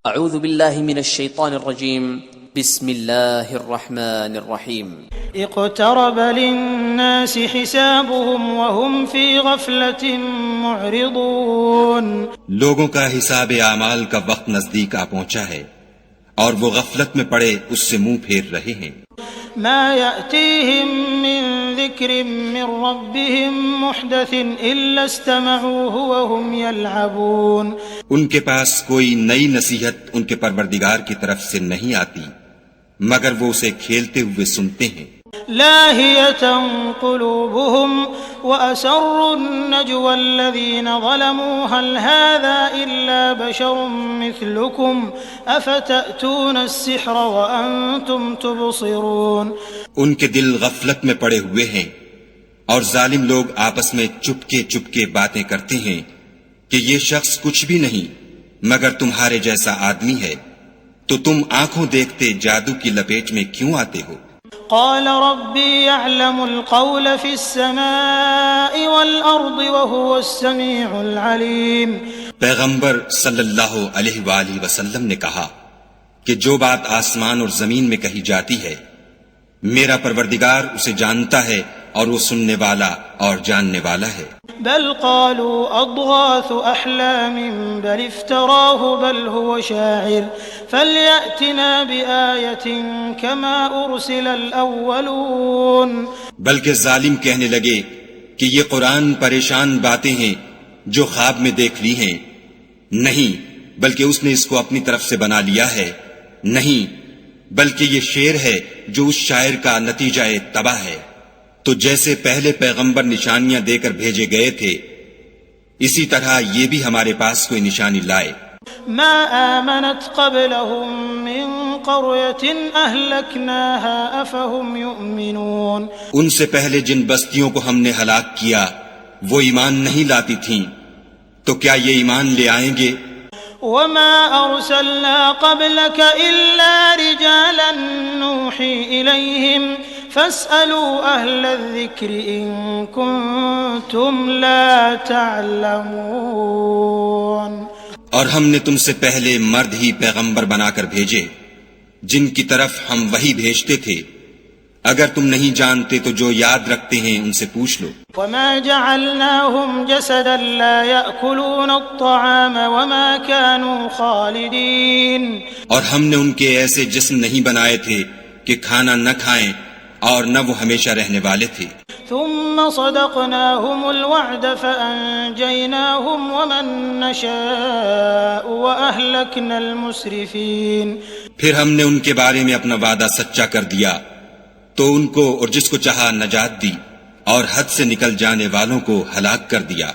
اعوذ باللہ من الشیطان الرجیم بسم اللہ الرحمن الرحیم اقترب للناس حسابهم وهم في غفلة معرضون لوگوں کا حساب اعمال کا وقت نزدیک آ پہنچا ہے اور وہ غفلت میں پڑے اس سے منہ پھیر رہے ہیں. ما يأتيهم من ذكر من ربهم محدث إلا استمعوه وهم يلعبون ان کے پاس کوئی نئی نصیحت ان کے پروردگار کی طرف سے نہیں آتی مگر وہ اسے کھیلتے ہوئے سنتے ہیں. لاهية قلوبهم وأسروا النجوى الذين ظلموا هل هذا إلا بشر مثلكم أفتأتون السحر وأنتم تبصرون ان کے دل غفلت میں پڑے ہوئے ہیں اور ظالم لوگ آپس میں چپکے چپکے باتیں کرتے ہیں کہ یہ شخص کچھ بھی نہیں مگر تمہارے جیسا آدمی ہے تو تم آنکھوں دیکھتے جادو کی لپیٹ میں کیوں آتے ہو. قال ربي يعلم القول في السماء والأرض وهو السميع العليم پیغمبر صلی اللہ علیہ وآلہ وسلم نے کہا کہ جو بات آسمان اور زمین میں کہی جاتی ہے میرا پروردگار اسے جانتا ہے اور وہ سننے والا اور جاننے والا ہے. بل قالوا اضغاث احلام بل افتراه بل هو شاعر فليأتنا بآية كما ارسل الاولون بلکہ ظالم کہنے لگے کہ یہ قرآن پریشان باتیں ہیں جو خواب میں دیکھ لی ہیں. نہیں بلکہ اس نے اس کو اپنی طرف سے بنا لیا ہے. نہیں بلکہ یہ شعر ہے جو اس شاعر کا نتیجہ تباہ ہے. تو جیسے پہلے پیغمبر نشانیاں دے کر بھیجے گئے تھے اسی طرح یہ بھی ہمارے پاس کوئی نشانی لائے. ما آمنت قبلهم من قرية أهلكناها أفهم يؤمنون ان سے پہلے جن بستیوں کو ہم نے ہلاک کیا وہ ایمان نہیں لاتی تھیں تو کیا یہ ایمان لے آئیں گے. وما أرسلنا قبلك إلا رجالا نوحي إليهم فاسألوا أهل الذكر إن كنتم لا تعلمون اور ہم نے تم سے پہلے مرد ہی پیغمبر بنا کر بھیجے جن کی طرف ہم وحی بھیجتے تھے اگر تم نہیں جانتے تو جو یاد رکھتے ہیں ان سے پوچھ لو. وما جعلناهم جسدا لا يأكلون الطعام وما كانوا خالدين اور ہم نے ان کے ایسے جسم نہیں بنائے تھے کہ کھانا نہ کھائیں اور نہ وہ ہمیشہ رہنے والے تھے. ثم صدقناهم الوعد فأنجيناهم ومن نشاء وأهلكنا المسرفين پھر ہم نے ان کے بارے میں اپنا وعدہ سچا کر دیا تو ان کو اور جس کو چاہا نجات دی اور حد سے نکل جانے والوں کو ہلاک کر دیا.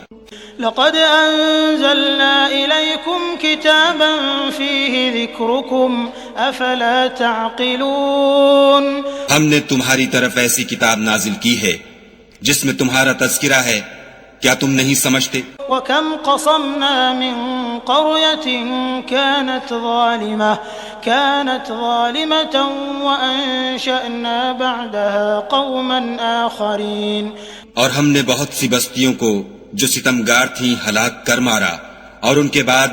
لقد أنزلنا إليكم كتابا فيه ذكركم أفلا تعقلون ہم نے تمہاری طرف ایسی کتاب نازل کی ہے جس میں تمہارا تذکرہ ہے کیا تم نہیں سمجھتے. وكم قصمنا من قرية كانت ظالمة وأنشأنا بعدها قوما آخرين اور ہم نے بہت سی بستیوں کو جو ستمگار تھیں ہلاک کر مارا اور ان کے بعد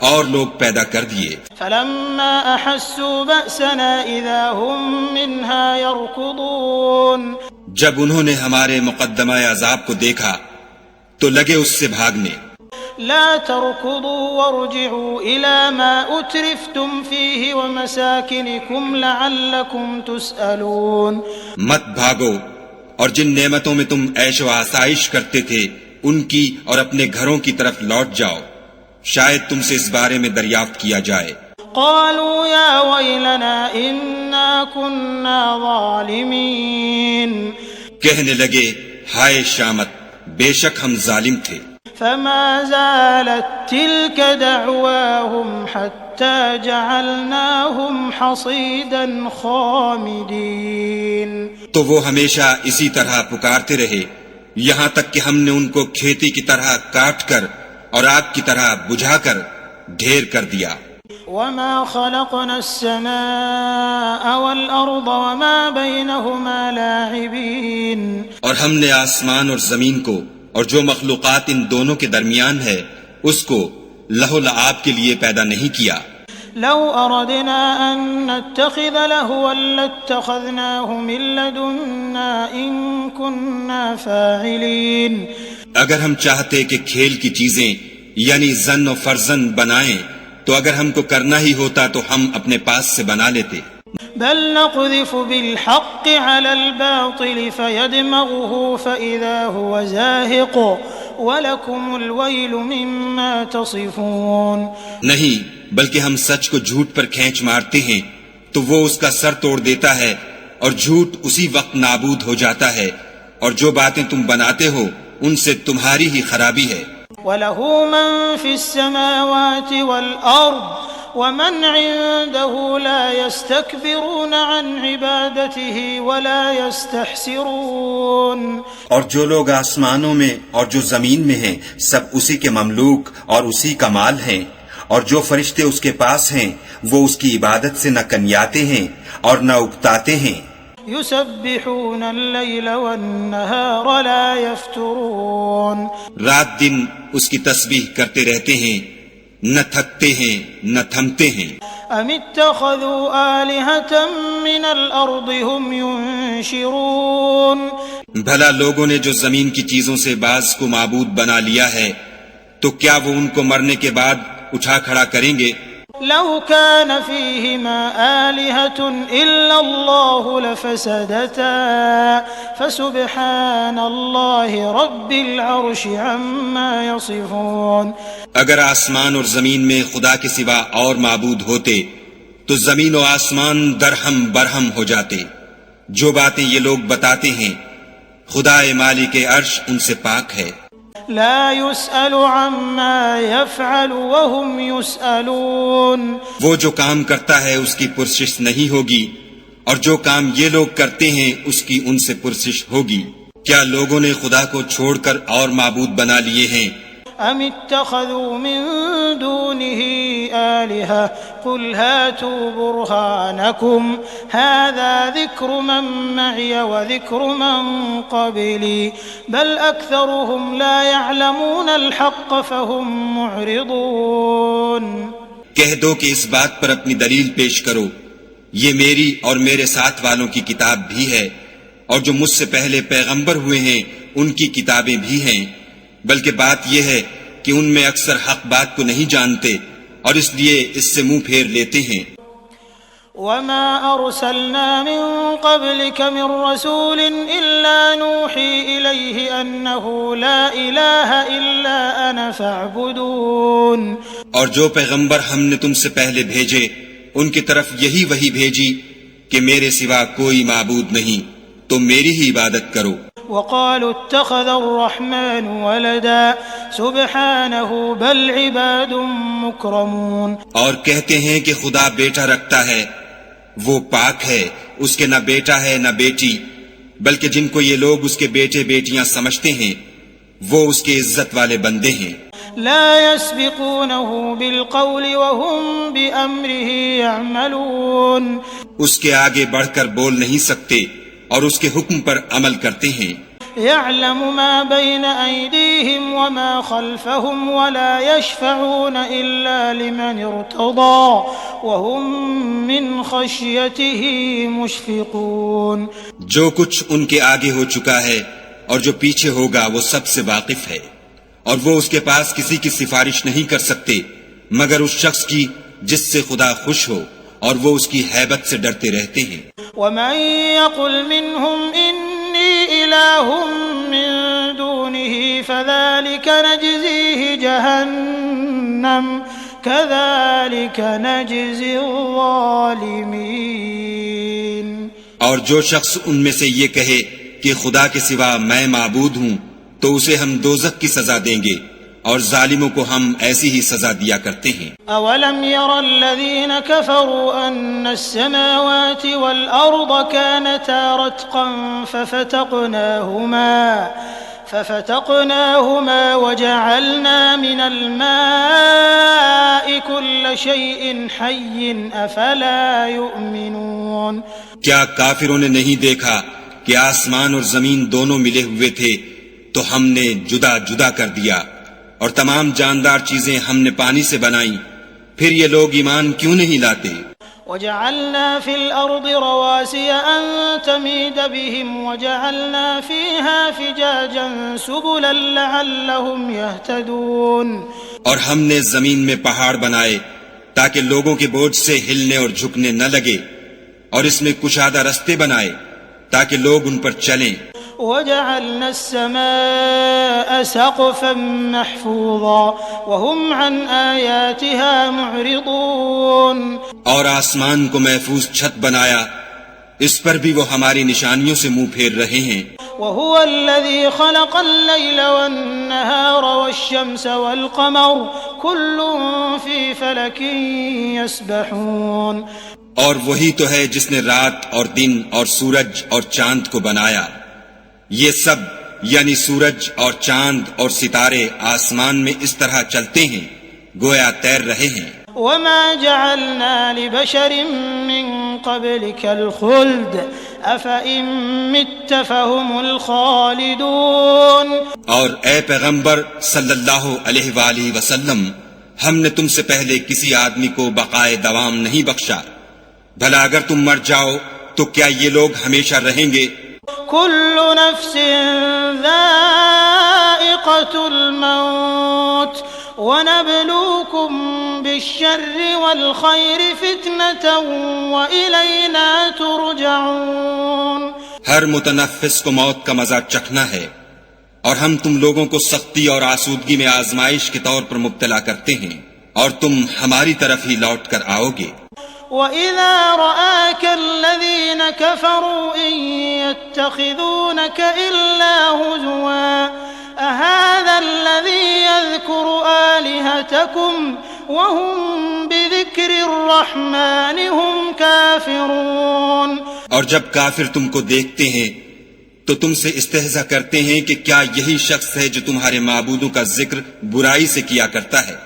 اور لوگ پیدا کر دیے. فلما أحسوا بأسنا إذا هم منها يركضون جب انہوں نے ہمارے مقدمہ عذاب کو دیکھا تو لگے اس سے بھاگنے. لا تركضوا وارجعوا إلى ما أترفتم فيه ومساكنكم لعلكم تسألون مت بھاگو اور جن نعمتوں میں تم عیش و آسائش کرتے تھے ان کی اور اپنے گھروں کی طرف لوٹ جاؤ شاید تم سے اس بارے میں دریافت کیا جائے. قالوا يا ويلنا إنا كنا ظالمين کہنے لگے ہائے شامت بے شک ہم ظالم تھے. فما زالت تلك دعواهم حتى جعلناهم حصيدا خامدين تو وہ ہمیشہ اسی طرح پکارتے رہے یہاں تک کہ ہم نے ان کو کھیتی کی طرح کاٹ کر اور آگ کی طرح بجھا کر ڈھیر کر دیا. وما خلقنا السماء والأرض وما بينهما لاعبين اور ہم نے آسمان اور زمین کو اور جو مخلوقات ان دونوں کے درمیان ہے اس کو لہو لعاب کے لیے پیدا نہیں کیا. لو أردنا أن نتخذ لهوا لاتخذناه من لدنا إن كنا فاعلين. اگر ہم چاہتے کہ کھیل کی چیزیں یعنی زن و فرزند بنائیں تو اگر ہم کو کرنا ہی ہوتا تو ہم اپنے پاس سے بنا لیتے. بل نقذف بالحق على الباطل فيدمغه فإذا هو زاهق وَلَكُمُ الْوَيْلُ مِمَّا تَصِفُونَ. نہیں بلکہ ہم سچ کو جھوٹ پر کھینچ مارتے ہیں تو وہ اس کا سر توڑ دیتا ہے اور جھوٹ اسی وقت نابود ہو جاتا ہے اور جو باتیں تم بناتے ہو ان سے تمہاری ہی خرابی ہے. وَلَهُ مَن فِي السَّمَاوَاتِ وَالْأَرْضِ وَمَنْ عِندَهُ لَا يَسْتَكْبِرُونَ عَنْ عِبَادَتِهِ وَلَا يَسْتَحْسِرُونَ. اور جو لوگ آسمانوں میں اور جو زمین میں ہیں سب اسی کے مملوک اور اسی کا مال ہیں، اور جو فرشتے اس کے پاس ہیں وہ اس کی عبادت سے نہ کنیاتے ہیں اور نہ اکتاتے ہیں. يُسَبِّحُونَ اللَّيْلَ وَالنَّهَارَ لَا يَفْتُرُونَ. رات دن اس کی تسبیح کرتے رہتے ہیں، نہ تھکتے ہیں نہ تھمتے ہیں. أَمِ اتَّخَذُوا آلِهَةً مِّنَ الْأَرْضِ هُمْ يُنشِرُونَ. بھلا لوگوں نے جو زمین کی چیزوں سے بعض کو معبود بنا لیا ہے تو کیا وہ ان کو مرنے کے بعد اٹھا کھڑا کریں گے؟ لو كان فيهما آلهة إلا الله لفسدتا فسبحان الله رب العرش عما يصفون. اگر آسمان اور زمین میں خدا کے سوا اور معبود ہوتے تو زمین و آسمان درہم برہم ہو جاتے. جو باتیں یہ لوگ بتاتے ہیں خدا مالک عرش ان سے پاک ہے. لا يسأل عما يفعل وهم يسألون. وہ جو کام کرتا ہے اس کی پرسش نہیں ہوگی اور جو کام یہ لوگ کرتے ہیں اس کی ان سے پرسش ہوگی. کیا لوگوں نے خدا کو چھوڑ کر اور معبود بنا لیے ہیں؟ ام اتخذوا من دونه آلهة قل هاتوا برهانكم هذا ذكر من معي وذكر من قبلي بل أكثرهم لا يعلمون الحق فهم معرضون. کہہ دو کہ اس بات پر اپنی دلیل پیش کرو، یہ میری اور میرے ساتھ والوں کی کتاب بھی ہے اور جو مجھ سے پہلے پیغمبر ہوئے ہیں ان کی کتابیں بھی ہیں، بلکہ بات یہ ہے کہ ان میں اکثر حق بات کو نہیں جانتے اور اس لیے اس سے منہ پھیر لیتے ہیں. وما أرسلنا من قبلك من رسول إلا نوحي إليه أنه لا إله إلا أنا فاعبدون. اور جو پیغمبر ہم نے تم سے پہلے بھیجے ان کی طرف یہی وحی بھیجی کہ میرے سوا کوئی معبود نہیں، تم میری ہی عبادت کرو. وقالوا اتخذ الرحمن ولدا سبحانه بل عباد مكرمون. اور کہتے ہیں کہ خدا بیٹا رکھتا ہے، وہ پاک ہے، اس کے نہ بیٹا ہے نہ بیٹی، بلکہ جن کو یہ لوگ اس کے بیٹے بیٹیاں سمجھتے ہیں وہ اس کے عزت والے بندے ہیں. لا يسبقونه بالقول وهم بأمره يعملون. اس کے آگے بڑھ کر بول نہیں سکتے اور اس کے حکم پر عمل کرتے ہیں. يعلم ما بين أيديهم وما خلفهم ولا يشفعون إلا لمن ارتضى وهم من خشيته مشفقون. جو کچھ ان کے آگے ہو چکا ہے اور جو پیچھے ہوگا وہ سب سے واقف ہے، اور وہ اس کے پاس کسی کی سفارش نہیں کر سکتے مگر اس شخص کی جس سے خدا خوش ہو، اور وہ اس کی ہیبت سے ڈرتے رہتے ہیں. ومن يقل منهم إني إله من دونه فذلك نجزيه جهنم كذلك نجزي الظالمين. اور جو شخص ان میں سے یہ کہے کہ خدا کے سوا میں معبود ہوں تو اسے ہم دوزخ کی سزا دیں گے اور ظالموں کو ہم ایسی ہی سزا دیا کرتے ہیں. اولم ير الذين كفروا ان السماوات والارض كانتا رتقا ففتقناهما وجعلنا من الماء كل شيء حي افلا يؤمنون. کیا کافروں نے نہیں دیکھا کہ آسمان اور زمین دونوں ملے ہوئے تھے تو ہم نے جدا جدا کر دیا اور تمام جاندار چیزیں ہم نے پانی سے بنائیں، پھر یہ لوگ ایمان کیوں نہیں لاتے؟ وجعلنا في الأرض رواسي أن تميد بهم وجعلنا فيها فجاجا سبلا لعلهم يهتدون. اور ہم نے زمین میں پہاڑ بنائے تاکہ لوگوں کے بوجھ سے ہلنے اور جھکنے نہ لگے، اور اس میں کشادہ رستے بنائے تاکہ لوگ ان پر چلیں. وجعلنا السماء سقفا محفوظا وهم عن آياتها معرضون. اور آسمان کو محفوظ چھت بنایا، اس پر بھی وہ ہماری نشانیوں سے منہ پھیر رہے ہیں. وهو الذي خلق الليل والنهار والشمس والقمر كل في فلك يسبحون. اور وہی تو ہے جس نے رات اور دن اور سورج اور چاند کو بنایا، یہ سب یعنی سورج اور چاند اور ستارے آسمان میں اس طرح چلتے ہیں گویا تیر رہے ہیں. وما جعلنا لبشر من قبلك الخلد أفإن مت فهم الخالدون. اور اے پیغمبر صلی اللہ علیہ وآلہ وسلم، ہم نے تم سے پہلے کسی آدمی کو بقائے دوام نہیں بخشا، بھلا اگر تم مر جاؤ تو کیا یہ لوگ ہمیشہ رہیں گے؟ كل نفس ذائقة الموت وَنَبْلُوكُمْ بِالشَّرِّ وَالْخَيْرِ فِتْنَةً وَإِلَيْنَا تُرْجَعُونَ. ہر متنفس کو موت کا مزہ چکھنا ہے، اور ہم تم لوگوں کو سختی اور آسودگی میں آزمائش کے طور پر مبتلا کرتے ہیں، اور تم ہماری طرف ہی لوٹ کر آؤ گے. وَإِذَا رَآكَ الَّذِينَ كَفَرُوا إِن يَتَّخِذُونَكَ إِلَّا هُزُوًا أَهَذَا الَّذِي يَذْكُرُ آلِهَتَكُمْ وَهُمْ بِذِكْرِ الرَّحْمَنِ هُمْ كَافِرُونَ. اور جب کافر تم کو دیکھتے ہیں تو تم سے استہزاء کرتے ہیں کہ کیا یہی شخص ہے جو تمہارے معبودوں کا ذکر برائی سے کیا کرتا ہے،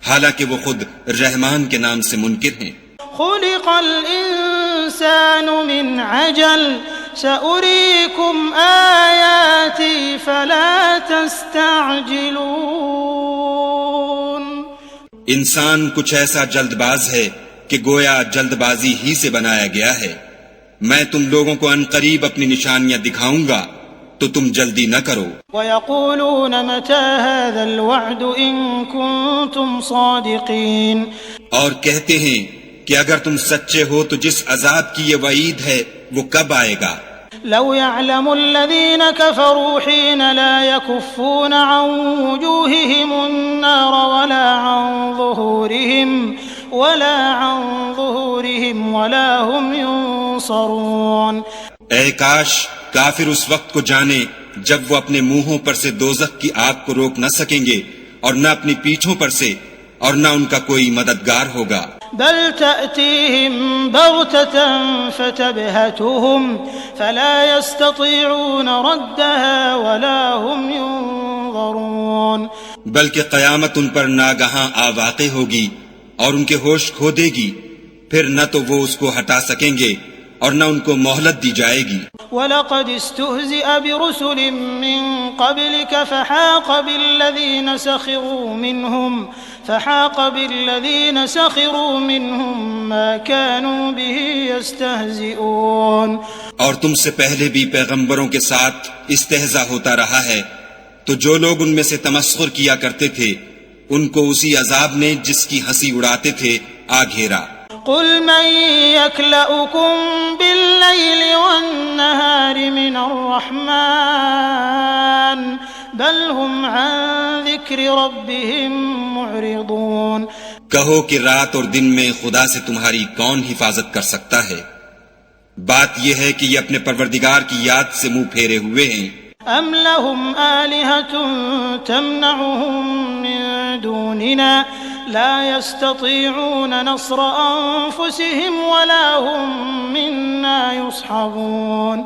حالانکہ وہ خود رحمان کے نام سے منکر ہیں. خلق الإنسان من عجل سأريكم آياتي فلا تستعجلون. انسان کچھ ایسا جلد باز ہے کہ گویا جلد بازی ہی سے بنایا گیا ہے. میں تم لوگوں کو عنقریب اپنی نشانیاں دکھاؤں گا تو تم جلدی نہ کرو. وَيَقُولُونَ مَتَى هَذَا الْوَعْدُ إِن كُنتُمْ صَادِقِينَ. اور کہتے ہیں کہ اگر تم سچے ہو تو جس عذاب کی یہ وعید ہے وہ کب آئے گا؟ لو يعلم الذين كفروا حين لا يكفون عن وجوههم النار ولا عن ظهورهم ولا هم ينصرون. اے کاش کافر اس وقت کو جانے جب وہ اپنے منہوں پر سے دوزخ کی آگ کو روک نہ سکیں گے، اور نہ اپنی پیٹھوں پر سے، اور نہ ان کا کوئی مددگار ہوگا. بل تأتيهم بغتة فتبهتهم فلا يستطيعون ردها ولا هم ينظرون. بلکہ قیامت ان پر ناگہاں آ واقع ہوگی اور ان کے ہوش کھو دے گی، پھر نہ تو وہ اس کو ہٹا سکیں گے اور نہ ان کو مہلت دی جائے گی. وَلَقَدِ اسْتُهْزِئَ بِرُسُلٍ مِّن قَبْلِكَ فَحَاقَ بِالَّذِينَ سَخِرُوا مِنْهُمْ مَا كَانُوا بِهِ يَسْتَهْزِئُونَ. اور تم سے پہلے بھی پیغمبروں کے ساتھ استہزاء ہوتا رہا ہے، تو جو لوگ ان میں سے تمسخر کیا کرتے تھے ان کو اسی عذاب نے جس کی ہنسی اڑاتے تھے آ گھیرا. قل من يكلؤكم بالليل والنهار من الرحمن بل هم عن ذكر ربهم معرضون. کہو کہ رات اور دن میں خدا سے تمہاری کون حفاظت کر سکتا ہے؟ بات یہ ہے کہ یہ اپنے پروردگار کی یاد سے منہ پھیرے ہوئے ہیں. ام لهم آلهة تمنعهم من دوننا لا يستطيعون نصر أنفسهم ولا هم منا يصحبون.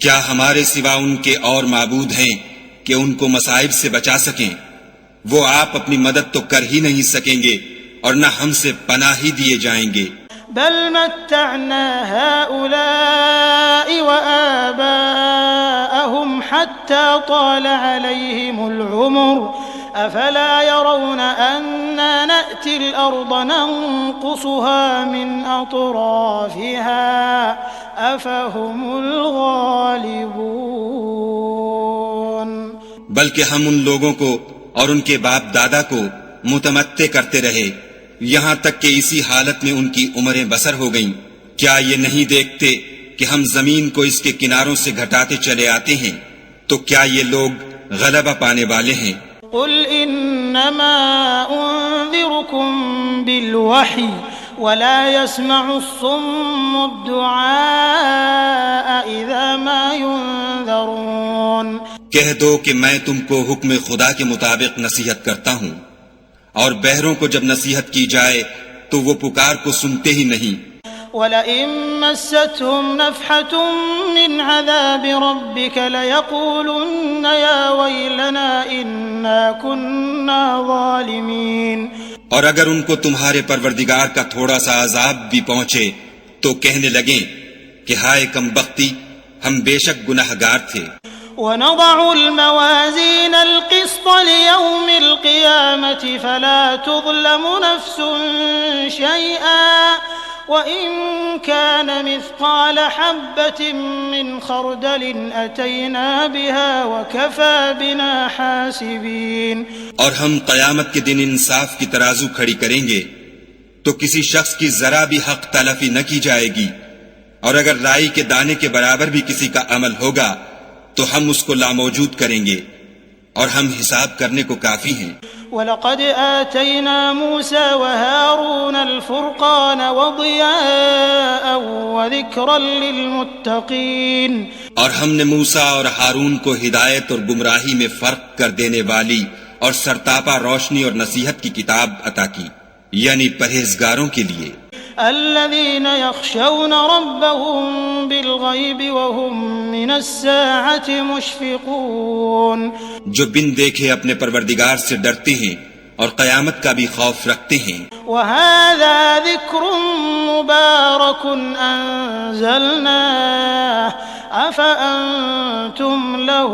کیا ہمارے سوا ان کے اور معبود ہیں کہ ان کو مصائب سے بچا سکیں؟ وہ آپ اپنی مدد تو کر ہی نہیں سکیں گے اور نہ ہم سے پناہ ہی دیے جائیں گے. بل متعنا هؤلاء وآباءهم حتى طال عليهم العمر أفلا يرون أنا نأتي الأرض ننقصها من أطرافها أفهم الغالبون بلکہ ہم ان لوگوں کو اور ان کے باپ دادا کو متمتع کرتے رہے یہاں تک کہ اسی حالت میں ان کی عمریں بسر ہو گئیں. کیا یہ نہیں دیکھتے کہ ہم زمین کو اس کے کناروں سے گھٹاتے چلے آتے ہیں؟ تو کیا یہ لوگ غلبہ پانے والے ہیں؟ قل انما انذركم بالوحی ولا يسمع الصم الدعاء اذا ما ينذرون. کہہ دو کہ میں تم کو حکم خدا کے مطابق نصیحت کرتا ہوں، اور بہروں کو جب نصیحت کی جائے تو وہ پکار کو سنتے ہی نہیں. وَلَئِن مَسَّتْهُمْ نَفْحَةٌ مِّنْ عَذَابِ رَبِّكَ لَيَقُولُنَّ يَا وَيْلَنَا إِنَّا كُنَّا ظَالِمِينَ. اور اگر ان کو تمہارے پروردگار کا تھوڑا سا عذاب بھی پہنچے تو کہنے لگیں کہ ہائے کم بختی، ہم بے شک گناہگار تھے. وَنَضَعُ الْمَوَازِينَ الْقِسْطَ لِيَوْمِ الْقِيَامَةِ فَلَا تُظْلَمُ نَفْسٌ شَيْئًا وَإِن كَانَ مِثْقَالَ حَبَّةٍ مِّنْ خَرْدَلٍ أَتَيْنَا بِهَا وَكَفَى بِنَا حَاسِبِينَ. اور ہم قیامت کے دن انصاف کی ترازو کھڑی کریں گے تو کسی شخص کی ذرا بھی حق تلفی نہ کی جائے گی، اور اگر رائی کے دانے کے برابر بھی کسی کا عمل ہوگا تو ہم اس کو لاموجود کریں گے، اور ہم حساب کرنے کو کافی ہیں. وَلَقَدْ آتَيْنَا مُوسَى وَهَارُونَ الْفُرْقَانَ وَضِيَاءً وَذِكْرًا لِلْمُتَّقِينَ. اور ہم نے موسیٰ اور ہارون کو ہدایت اور گمراہی میں فرق کر دینے والی اور سرتاپا روشنی اور نصیحت کی کتاب عطا کی، یعنی پرہیزگاروں کے لیے. الذين يخشون ربهم بالغيب وهم من الساعة مشفقون. جو بن دیکھے اپنے پروردگار سے ڈرتے ہیں اور قیامت کا بھی خوف رکھتے ہیں. وهذا ذكر مبارك أنزلناه أفأنتم له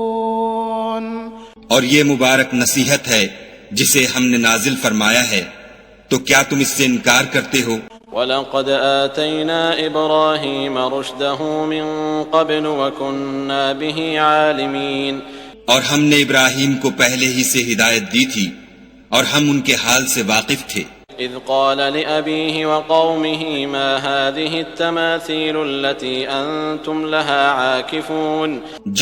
منكرون. اور یہ مبارک نصیحت ہے جسے ہم نے نازل فرمایا ہے، تو کیا تم اس سے انکار کرتے ہو؟ وَلَقَدْ آتَيْنَا إِبْرَاهِيمَ رُشْدَهُ مِن قَبْلُ وَكُنَّا بِهِ عَالِمِينَ. اور ہم نے ابراہیم کو پہلے ہی سے ہدایت دی تھی اور ہم ان کے حال سے واقف تھے. إِذْ قَالَ لِأَبِيهِ وَقَوْمِهِ مَا هَذِهِ التَّمَاثِيلُ الَّتِي أَنْتُمْ لَهَا عَاكِفُونَ.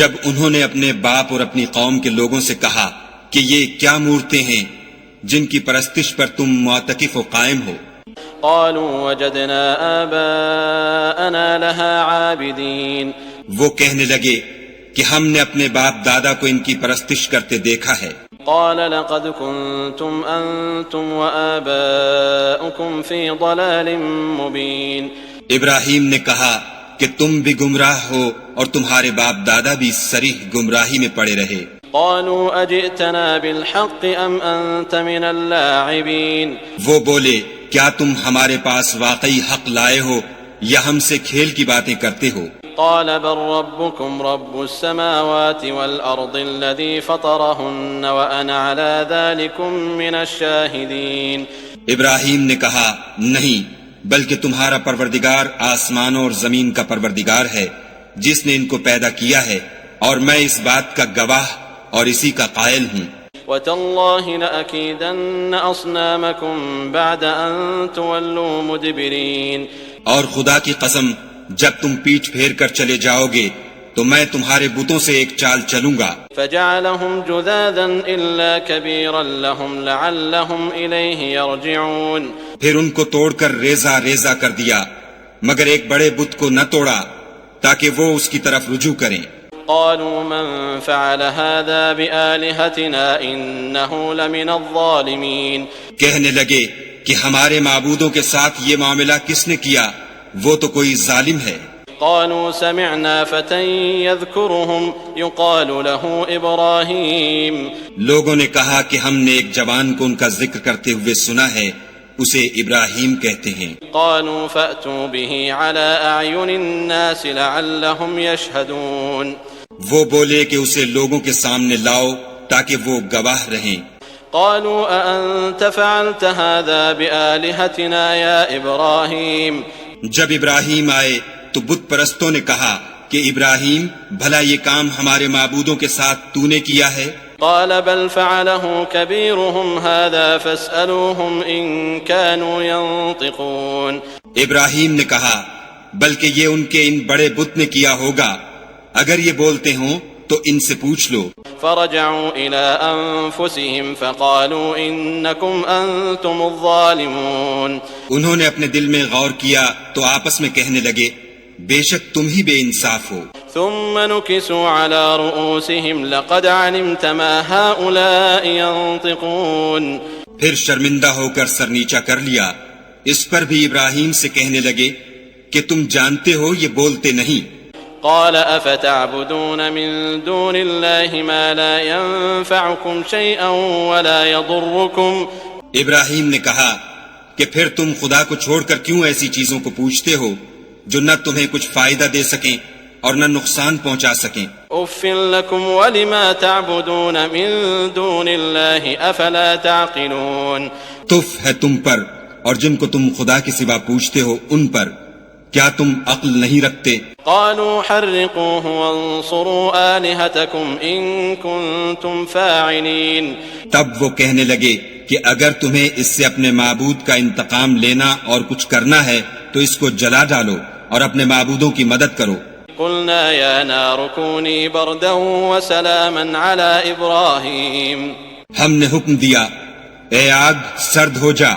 جب انہوں نے اپنے باپ اور اپنی قوم کے لوگوں سے کہا کہ یہ کیا مورتیں ہیں جن کی پرستش پر تم معتکف و قائم ہو؟ قالوا وجدنا آباءنا لها عابدين. وہ کہنے لگے کہ ہم نے اپنے باپ دادا کو ان کی پرستش کرتے دیکھا ہے. قال لقد كنتم أنتم وآباؤكم في ضلال مبين. ابراہیم نے کہا کہ تم بھی گمراہ ہو اور تمہارے باپ دادا بھی صریح گمراہی میں پڑے رہے. قالوا أجئتنا بالحق أم أنت من اللاعبين. وہ بولے کیا تم ہمارے پاس واقعی حق لائے ہو یا ہم سے کھیل کی باتیں کرتے ہو؟ قال بل ربكم رب السماوات والأرض الذي فطرهن وأنا على ذلكم من الشاهدين. ابراہیم نے کہا نہیں، بلکہ تمہارا پروردگار آسمانوں اور زمین کا پروردگار ہے جس نے ان کو پیدا کیا ہے، اور میں اس بات کا گواہ اور اسی کا قائل ہوں. وَتَاللَّهِ لَأَكِيدَنَّ أَصْنَامَكُمْ بَعْدَ أَن تُوَلُّوا مُدْبِرِينَ. اور خدا کی قسم جب تم پیٹھ پھیر کر چلے جاؤ گے تو میں تمہارے بتوں سے ایک چال چلوں گا. فَجَعَلَهُمْ جُذَاذًا إِلَّا كَبِيرًا لَهُمْ لَعَلَّهُمْ إِلَيْهِ يَرْجِعُونَ. پھر ان کو توڑ کر ریزہ ریزہ کر دیا، مگر ایک بڑے بت کو نہ توڑا تاکہ وہ اس کی طرف رجوع کریں. قالوا من فعل هذا بآلهتنا إنه لمن الظالمين. کہنے لگے کہ ہمارے معبودوں کے ساتھ یہ معاملہ کس نے کیا، وہ تو کوئی ظالم ہے. قالوا سمعنا فتى يذكرهم يقال له إبراهيم. لوگوں نے کہا کہ ہم نے ایک جوان کو ان کا ذکر کرتے ہوئے سنا ہے، اسے ابراہیم کہتے ہیں. قالوا فأتوا به على أعين الناس لعلهم يشهدون. وہ بولے کہ اسے لوگوں کے سامنے لاؤ تاکہ وہ گواہ رہیں۔ قالوا أأنت فعلت هذا بآلهتنا يا إبراهيم؟ جب ابراہیم آئے تو بت پرستوں نے کہا کہ ابراہیم بھلا یہ کام ہمارے معبودوں کے ساتھ تو نے کیا ہے؟ قال بل فعله كبيرهم هذا فاسألوهم إن كانوا ينطقون۔ ابراہیم نے کہا بلکہ یہ ان کے ان بڑے بت نے کیا ہوگا، اگر یہ بولتے ہوں تو ان سے پوچھ لو۔ فرجعوا إلى أنفسهم فقالوا إنكم أنتم الظالمون۔ انہوں نے اپنے دل میں غور کیا تو آپس میں کہنے لگے بے شک تم ہی بے انصاف ہو۔ ثم نكسوا على رؤوسهم لقد علمت ما هؤلاء ينطقون۔ پھر شرمندہ ہو کر سر نیچا کر لیا، اس پر بھی ابراہیم سے کہنے لگے کہ تم جانتے ہو یہ بولتے نہیں۔ قال افتعبدون من دون الله ما لا ينفعكم شيئا ولا يضركم۔ ابراہیم نے کہا کہ پھر تم خدا کو چھوڑ کر کیوں ایسی چیزوں کو پوچھتے ہو جو نہ تمہیں کچھ فائدہ دے سکیں اور نہ نقصان پہنچا سکیں۔ اف لكم ولما تعبدون من دون الله افلا تعقلون۔ تف ہے تم پر اور جن کو تم خدا کے سوا پوچھتے ہو ان پر، کیا تم عقل نہیں رکھتے؟ قالوا حرقوه وانصروا آلهتكم ان كنتم فاعلين۔ تب وہ کہنے لگے کہ اگر تمہیں اس سے اپنے معبود کا انتقام لینا اور کچھ کرنا ہے تو اس کو جلا ڈالو اور اپنے معبودوں کی مدد کرو۔ قلنا يا نار كوني بردا وسلاما على ابراهيم۔ ہم نے حکم دیا اے آگ سرد ہو جا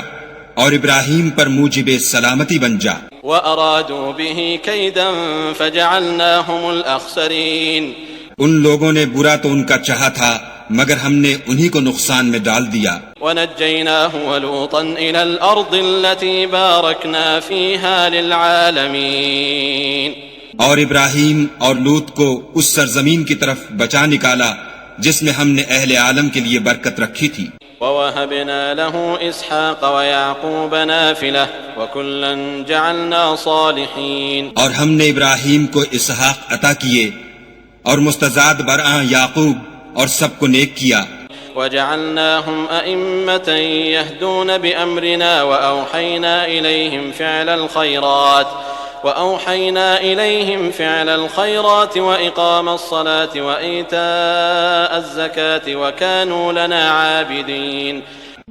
اور ابراہیم پر موجب سلامتی بن جا۔ وأرادوا به كيدا فجعلناهم الأخسرين۔ ان لوگوں نے برا تو ان کا چاہا تھا مگر ہم نے انہی کو نقصان میں ڈال دیا۔ ونجيناه ولوطا إلى الأرض التي باركنا فيها للعالمين۔ اور ابراہیم اور لوط کو اس سرزمین کی طرف بچا نکالا جس میں ہم نے اہل عالم کے لیے برکت رکھی تھی۔ ووهبنا له إسحاق ويعقوب نافلة وكلا جعلنا صالحين۔ اور ہم نے ابراہیم کو اسحاق عطا کیے اور مستزاد برآں یعقوب اور سب کو نیک کیا۔ وجعلناهم أئمة يهدون بأمرنا وأوحينا إليهم فعل الخيرات وإقام الصلاة وإيتاء الزكاة وكانوا لنا عابدين۔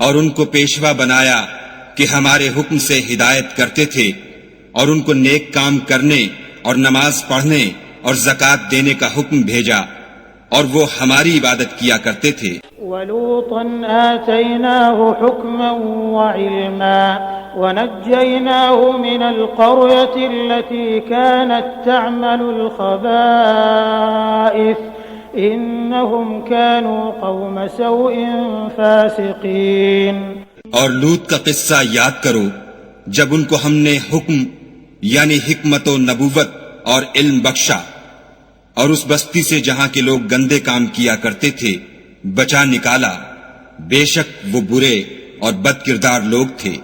اور ان کو پیشوا بنایا کہ ہمارے حکم سے ہدایت کرتے تھے اور ان کو نیک کام کرنے اور نماز پڑھنے اور زکوٰۃ دینے کا حکم بھیجا اور وہ ہماری عبادت کیا کرتے تھے۔ وَلُوطًا آتَيْنَاهُ حُكْمًا وَعِلْمًا وَنَجَّيْنَاهُ مِنَ الْقَرْيَةِ الَّتِي كَانَتْ تَعْمَلُ الْخَبَائِثَ إِنَّهُمْ كَانُوا قَوْمَ سَوْءٍ فَاسِقِينَ۔ اور لوط کا قصہ یاد کرو جب ان کو ہم نے حکم یعنی حکمت و نبوت اور علم بخشا اور اس بستی سے جہاں کے لوگ گندے کام کیا کرتے تھے بچا نکالا، بے شک وہ برے اور بد کردار لوگ تھے۔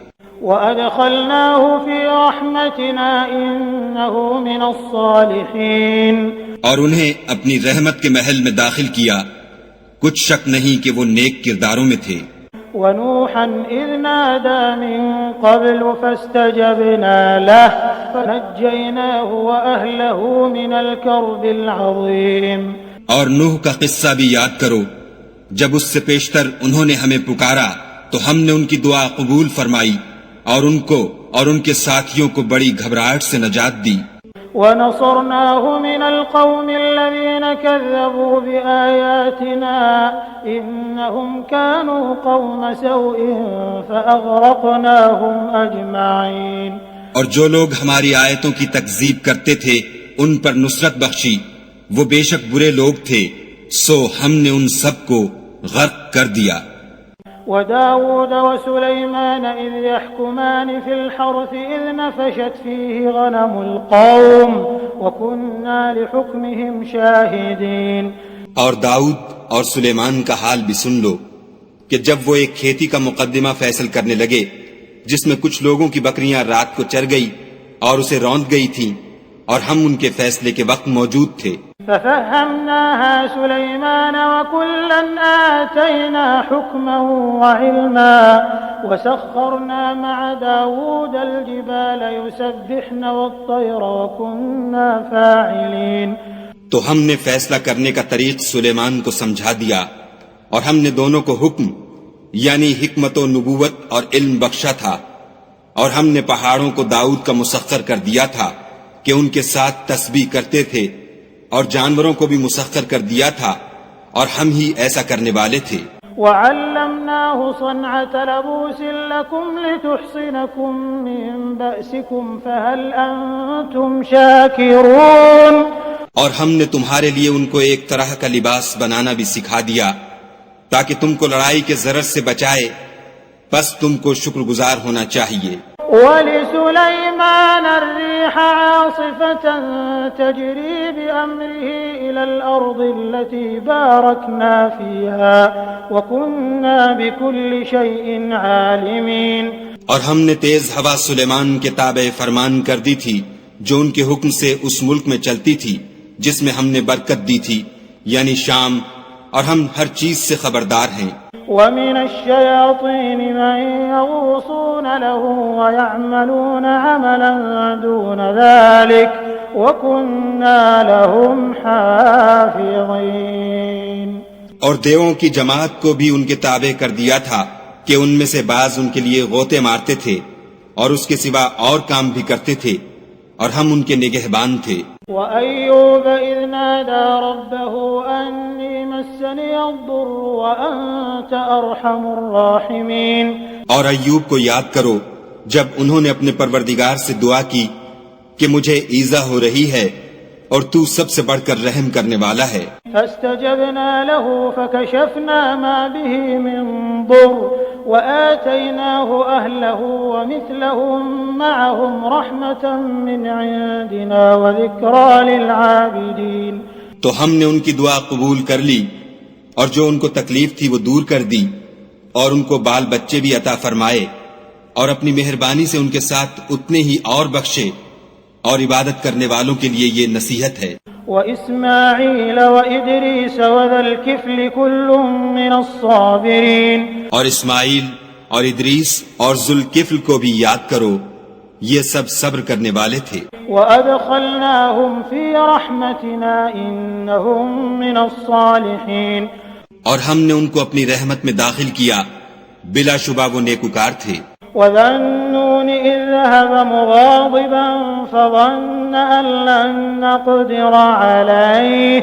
وَأَدْخَلْنَاهُ فِي رَحْمَتِنَا إِنَّهُ مِنَ الصَّالِحِينَ۔ اور انہیں اپنی رحمت کے محل میں داخل کیا، کچھ شک نہیں کہ وہ نیک کرداروں میں تھے۔ وَنُوحًا إِذْ نَادَى مِن قَبْلُ فَاسْتَجَبْنَا لَهُ فَنَجَّيْنَاهُ وَأَهْلَهُ مِنَ الْكَرْبِ الْعَظِيمِ۔ اور نوح کا قصہ بھی یاد کرو، جب اس سے پیشتر انہوں نے ہمیں پکارا تو ہم نے ان کی دعا قبول فرمائی اور ان کو اور ان کے ساتھیوں کو بڑی گھبراہٹ سے نجات دی۔ وَنَصَرْنَاهُ مِنَ الْقَوْمِ الَّذِينَ كَذَّبُوا بِآيَاتِنَا إِنَّهُمْ كَانُوا قَوْمَ سَوْءٍ فَأَغْرَقْنَاهُمْ أَجْمَعِينَ۔ اور جو لوگ ہماری آیتوں کی تکذیب کرتے تھے ان پر نصرت بخشی، وہ بے شک برے لوگ تھے، سو ہم نے ان سب کو غرق کر دیا۔ وَدَاوُودَ وَسُلَيْمَانَ إِذْ يَحْكُمَانِ فِي الْحَرْثِ إِذْ نَفَشَتْ فِيهِ غَنَمُ الْقَوْمِ وَكُنَّا لِحُكْمِهِمْ شَاهِدِينَ۔ اور داؤد اور سلیمان کا حال بھی سن لو کہ جب وہ ایک کھیتی کا مقدمہ فیصل کرنے لگے جس میں کچھ لوگوں کی بکریاں رات کو چر گئی اور اسے روند گئی تھیں اور ہم ان کے فیصلے کے وقت موجود تھے۔ ففهمناها سليمان وكلا آتينا حكما وعلما وسخرنا مع داود الجبال يسبحن والطير وكنا فاعلين. تو ہم نے فیصلہ کرنے کا طریق سلیمان کو سمجھا دیا اور ہم نے دونوں کو حکم یعنی حکمت و نبوت اور علم بخشا تھا، اور ہم نے پہاڑوں کو داؤد کا مسخر کر دیا تھا کہ ان کے ساتھ تسبیح کرتے تھے، اور جانوروں کو بھی مسخر کر دیا تھا، اور ہم ہی ایسا کرنے والے تھے. وعلمناه صنعة لبوس لكم لتحصنكم من بأسكم فهل أنتم شاكرون. اور ہم نے تمہارے لیے ان کو ایک طرح کا لباس بنانا بھی سکھا دیا تاکہ تم کو لڑائی کے ضرر سے بچائے، بس تم کو شکر گزار ہونا چاہیے. وَلِسُلَيْمَانَ الرِّيحَ عَاصِفَةً تَجْرِي بِأَمْرِهِ إِلَى الْأَرْضِ الَّتِي بَارَكْنَا فِيهَا وَكُنَّا بِكُلِّ شَيْءٍ عَالِمِينَ. اور ہم نے تیز ہوا سلیمان کے تابع فرمان کر دی تھی جو ان کے حکم سے اس ملک میں چلتی تھی جس میں ہم نے برکت دی تھی یعنی شام، اور ہم ہر چیز سے خبردار ہیں. وَمِنَ الشَّيَاطِينِ مَن يَغُوصُونَ لَهُ وَيَعْمَلُونَ عَمَلًا دُونَ ذَلِكَ وَكُنَّا لَهُمْ حَافِظِينَ. اور دیووں کی جماعت کو بھی ان کے تابع کر دیا تھا کہ ان میں سے بعض ان کے لیے غوطے مارتے تھے اور اس کے سوا اور کام بھی کرتے تھے، اور ہم ان کے نگہبان تھے. وَأَيُّوبَ إِذْ نَادَى رَبَّهُ أَنِّي مَسَّنِيَ الضُّرُّ وَأَنْتَ أَرْحَمُ الرَّاحِمِينَ. اور ایوب کو یاد کرو جب انہوں نے اپنے پروردگار سے دعا کی کہ مجھے ایذا ہو رہی ہے اور تو سب سے بڑھ کر رحم کرنے والا ہے. فاستجبنا له فكشفنا ما به من ضر وآتيناه أهله ومثلهم معهم رحمة من عندنا وذكرى للعابدين. تو ہم نے ان کی دعا قبول کر لی اور جو ان کو تکلیف تھی وہ دور کر دی، اور ان کو بال بچے بھی عطا فرمائے، اور اپنی مہربانی سے ان کے ساتھ اتنے ہی اور بخشے، اور عبادت کرنے والوں کے لیے یہ نصیحت ہے. وَإِسْمَاعِيلَ وَإِدْرِيسَ وَذَا الْكِفْلِ كُلٌّ مِّنَ الصَّابِرِينَ. اور اسماعیل اور ادریس اور ذوالکفل کو بھی یاد کرو، یہ سب صبر کرنے والے تھے. وَأَدْخَلْنَاهُمْ فِي رَحْمَتِنَا إِنَّهُمْ مِنَ الصَّالِحِينَ. اور ہم نے ان کو اپنی رحمت میں داخل کیا، بلا شبہ وہ نیکوکار تھے. وَذَا النُّونِ إِذْ ذَهَبَ مُغَاضِبًا فَظَنَّ أَن لَّن نَّقْدِرَ عَلَيْهِ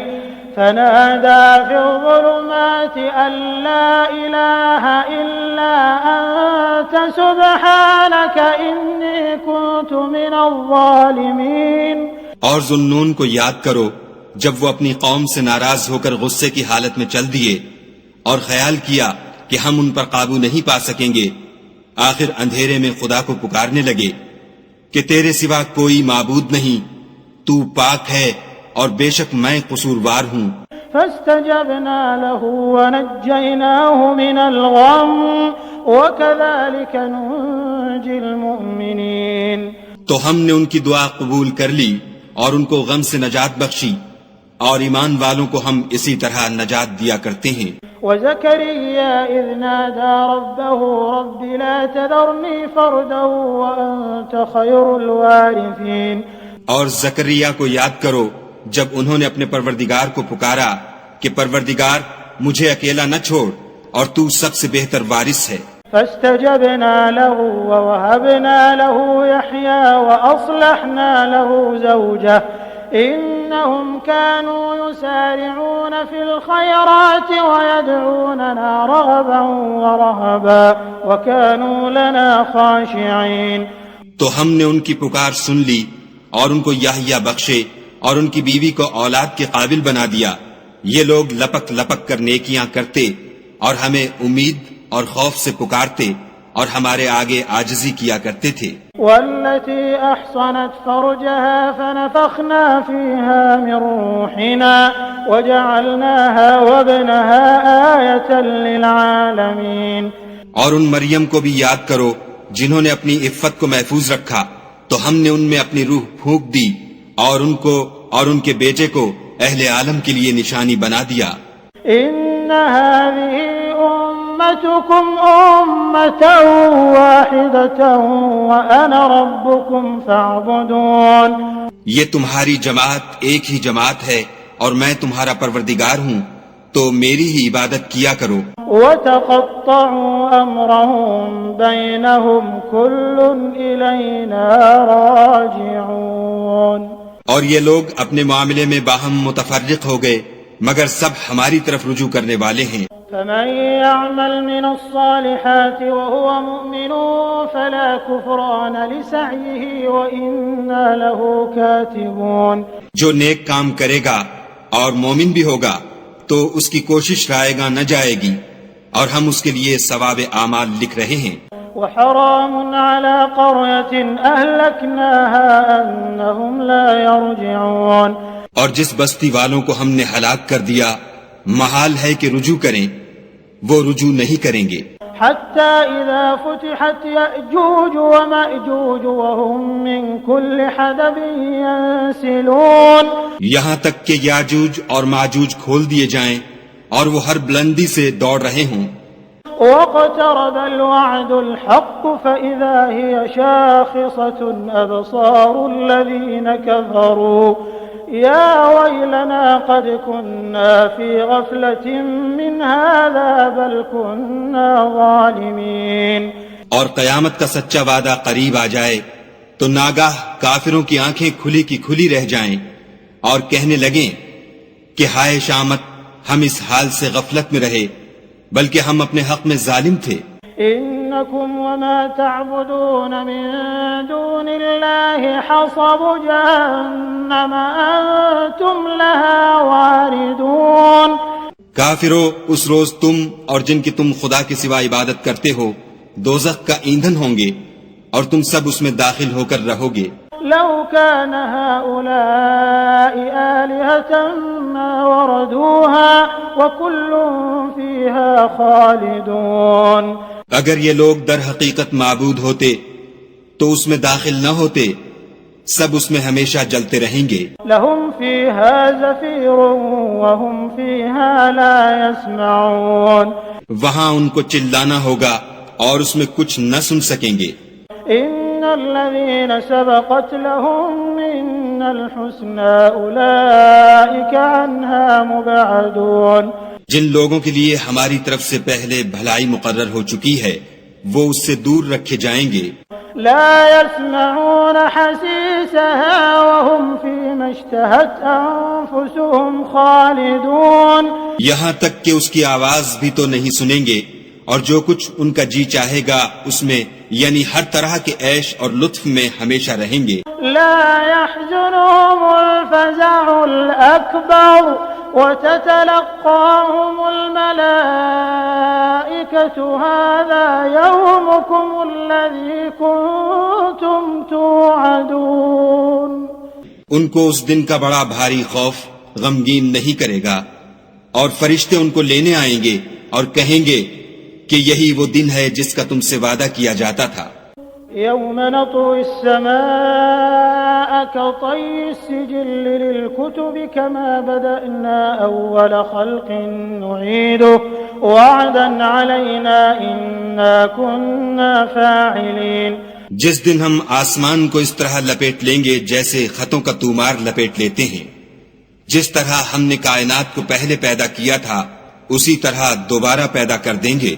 فَنَادَىٰ فِي الظُّلُمَاتِ أَن لَّا إِلَٰهَ إِلَّا أَنتَ سُبْحَانَكَ إِنِّي كُنتُ مِنَ الظَّالِمِينَ. اور ذوالنون کو یاد کرو جب وہ اپنی قوم سے ناراض ہو کر غصے کی حالت میں چل دیے اور خیال کیا کہ ہم ان پر قابو نہیں پا سکیں گے، آخر اندھیرے میں خدا کو پکارنے لگے کہ تیرے سوا کوئی معبود نہیں، تو پاک ہے اور بے شک میں قصوروار ہوں. فاستجبنا له ونجيناه من الغم وكذلك ننجي المؤمنين. تو ہم نے ان کی دعا قبول کر لی اور ان کو غم سے نجات بخشی، اور ایمان والوں کو ہم اسی طرح نجات دیا کرتے ہیں. وزكريا إذ نادى ربه رب لا تذرني فردا وأنت خير الوارثين. اور زکریا کو یاد کرو جب انہوں نے اپنے پروردگار کو پکارا کہ پروردگار مجھے اکیلا نہ چھوڑ اور تو سب سے بہتر وارث ہے. فاستجبنا له ووهبنا له يحيى وأصلحنا له زوجه إنهم كانوا يسارعون في الخيرات ويدعوننا رغبا ورهبا وكانوا لنا خاشعين. تو ہم نے ان کی پکار سن لی اور ان کو یحییٰ بخشے اور ان کی بیوی کو اولاد کے قابل بنا دیا. یہ لوگ لپک لپک کر نیکیاں کرتے اور ہمیں امید اور خوف سے پکارتے اور ہمارے آگے عاجزی کیا کرتے تھے. والتي أحصنت فرجها فنفخنا فيها من روحنا وجعلناها وابنها آية للعالمين. اور ان مریم کو بھی یاد کرو جنہوں نے اپنی عفت کو محفوظ رکھا، تو ہم نے ان میں اپنی روح پھونک دی اور ان کو اور ان کے بیٹے کو اہل عالم کے لیے نشانی بنا دیا۔ ان هذه امتكم امة واحدة وانا ربكم فاعبدون، یہ تمہاری جماعت ایک ہی جماعت ہے اور میں تمہارا پروردگار ہوں، تو میری ہی عبادت کیا کرو۔ وتقطعوا امرهم بينهم كل الينا راجعون، اور یہ لوگ اپنے معاملے میں باہم متفرق ہو گئے مگر سب ہماری طرف رجوع کرنے والے ہیں۔ فمن يعمل من الصالحات وهو مؤمن فلا كفران لسعيه وإنا له كاتبون، جو نیک کام کرے گا اور مومن بھی ہوگا تو اس کی کوشش رائے گا نہ جائے گی، اور ہم اس کے لیے ثواب اعمال لکھ رہے ہیں۔ وحرام على قرية أهلكناها أنهم لا يرجعون، اور جس بستی والوں کو ہم نے ہلاک کر دیا محال ہے کہ رجوع کریں، وہ رجوع نہیں کریں گے۔ حتى إذا فتحت يأجوج ومأجوج وهم من كل حدب ينسلون، یہاں تک کہ یاجوج اور ماجوج کھول دیے جائیں اور وہ ہر بلندی سے دوڑ رہے ہوں۔ واقترب الوعد الحق فإذا هي شاخصة أبصار الذين كفروا يا ويلنا قد كنا في غفلة من هذا بل كنا ظالمين، اور قیامت کا سچا وعدہ قریب آ جائے تو ناگاہ کافروں کی آنکھیں کھلی کی کھلی رہ جائیں اور کہنے لگیں کہ ہائے شامت، ہم اس حال سے غفلت میں رہے بلکہ ہم اپنے حق میں ظالم تھے۔ إنكم وما تعبدون من دون الله حصب جهنم أنتم لها واردون، کافرو، اس روز تم اور جن کی تم خدا کے سوا عبادت کرتے ہو دوزخ کا ایندھن ہوں گے اور تم سب اس میں داخل ہو کر رہو گے۔ لو كان هؤلاء آلهة ما وردوها وكل فيها خالدون، اگر یہ لوگ در حقیقت معبود ہوتے تو اس میں داخل نہ ہوتے، سب اس میں ہمیشہ جلتے رہیں گے۔ لهم فيها زفير وهم فيها لا يسمعون، وہاں ان کو چلانا ہوگا اور اس میں کچھ نہ سن سکیں گے۔ إن الذين سبقت لهم منا الحسنى أولئك عنها مبعدون، جن لوگوں کے لیے ہماری طرف سے پہلے بھلائی مقرر ہو چکی ہے وہ اس سے دور رکھے جائیں گے۔ لا يسمعون حسيسها وهم فيما اشتهت أنفسهم خالدون، یہاں تک کہ اس کی آواز بھی تو نہیں سنیں گے اور جو کچھ ان کا جی چاہے گا اس میں، یعنی ہر طرح کے عیش اور لطف میں ہمیشہ رہیں گے۔ لا يحزنهم الفزع الأكبر وتتلقاهم الملائكة هذا يومكم الذي كنتم توعدون، ان کو اس دن کا بڑا بھاری خوف غمگین نہیں کرے گا، اور فرشتے ان کو لینے آئیں گے اور کہیں گے کہ یہی وہ دن ہے جس کا تم سے وعدہ کیا جاتا تھا۔ يوم نطوي السماء كطي السجل للكتب كما بدأنا أول خلق نعيده وعدا علينا إنا كنا فاعلين، جس دن ہم آسمان کو اس طرح لپیٹ لیں گے جیسے خطوں کا تومار لپیٹ لیتے ہیں، جس طرح ہم نے کائنات کو پہلے پیدا کیا تھا اسی طرح دوبارہ پیدا کر دیں گے،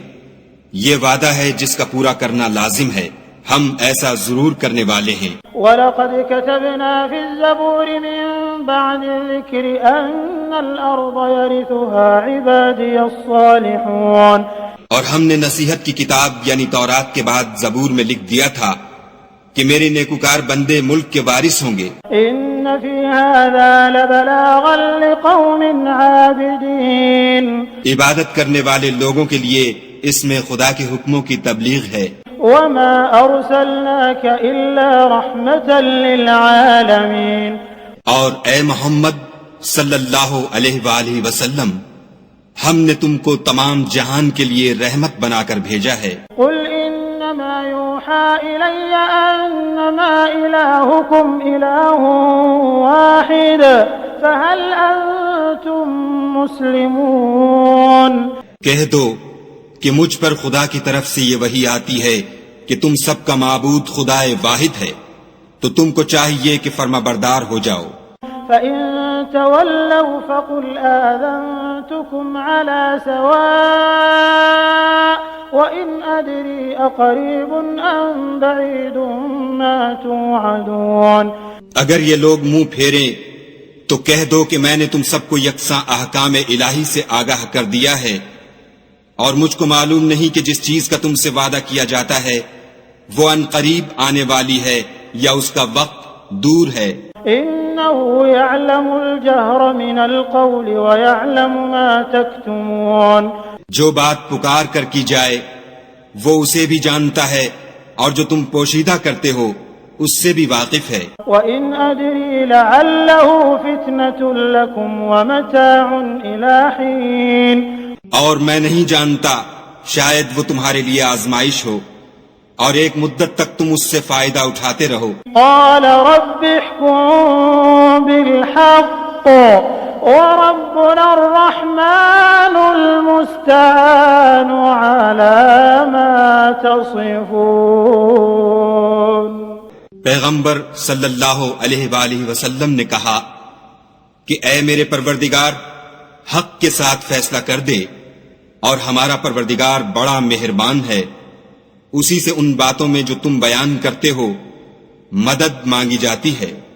یہ وعدہ ہے جس کا پورا کرنا لازم ہے، ہم ایسا ضرور کرنے والے ہیں۔ وَلَقَدْ كَتَبْنَا فِي الزَّبُورِ مِن بَعْدِ الذِّكْرِ أَنَّ الْأَرْضَ يَرِثُهَا عِبَادِيَ الصَّالِحُونَ، اور ہم نے نصیحت کی کتاب یعنی تورات کے بعد زبور میں لکھ دیا تھا کہ میرے نیکوکار بندے ملک کے وارث ہوں گے۔ إِنَّ فِي هَذَا لَبَلَاغًا لِقَوْمٍ عَابِدِينَ، عبادت کرنے والے لوگوں کے لیے اس میں خدا کے حکموں کی تبلیغ ہے۔ وَمَا أَرْسَلْنَاكَ إِلَّا رَحْمَةً لِلْعَالَمِينَ، اور اے محمد صلی اللہ علیہ وآلہ وسلم، ہم نے تم کو تمام جہان کے لیے رحمت بنا کر بھیجا ہے۔ قُلْ إِنَّمَا يُوحَى إِلَيَّ أَنَّمَا إِلَٰهُكُمْ إِلَٰهٌ وَاحِدٌ فَهَلْ أَنتُم أنتم مسلمون کہہ دو کہ مجھ پر خدا کی طرف سے یہ وحی آتی ہے کہ تم سب کا معبود خدا واحد ہے، تو تم کو چاہیے کہ فرما بردار ہو جاؤ۔ فإن تولوا فقل آذنتكم على سواء وإن أدري أقريب أم بعيد ما توعدون۔ اگر یہ لوگ منہ پھیریں تو کہہ دو کہ میں نے تم سب کو یکساں احکام الہی سے آگاہ کر دیا ہے، اور مجھ کو معلوم نہیں کہ جس چیز کا تم سے وعدہ کیا جاتا ہے وہ ان قریب آنے والی ہے یا اس کا وقت دور ہے۔ إنه يعلم الجهر من القول ويعلم ما تكتمون۔ جو بات پکار کر کی جائے وہ اسے بھی جانتا ہے، اور جو تم پوشیدہ کرتے ہو اس سے بھی واقف ہے۔ وَإِنْ أَدْرِي لَعَلَّهُ فِتْنَةٌ لَكُمْ وَمَتَاعٌ إِلَى حِينٍ۔ اور میں نہیں جانتا، شاید وہ تمہارے لیے آزمائش ہو اور ایک مدت تک تم اس سے فائدہ اٹھاتے رہو۔ قال رب احكم بالحق وربنا الرحمن المستعان على ما تصفون۔ پیغمبر صلی اللہ علیہ وآلہ وسلم نے کہا کہ اے میرے پروردگار، حق کے ساتھ فیصلہ کر دے، اور ہمارا پروردگار بڑا مہربان ہے، اسی سے ان باتوں میں جو تم بیان کرتے ہو مدد مانگی جاتی ہے۔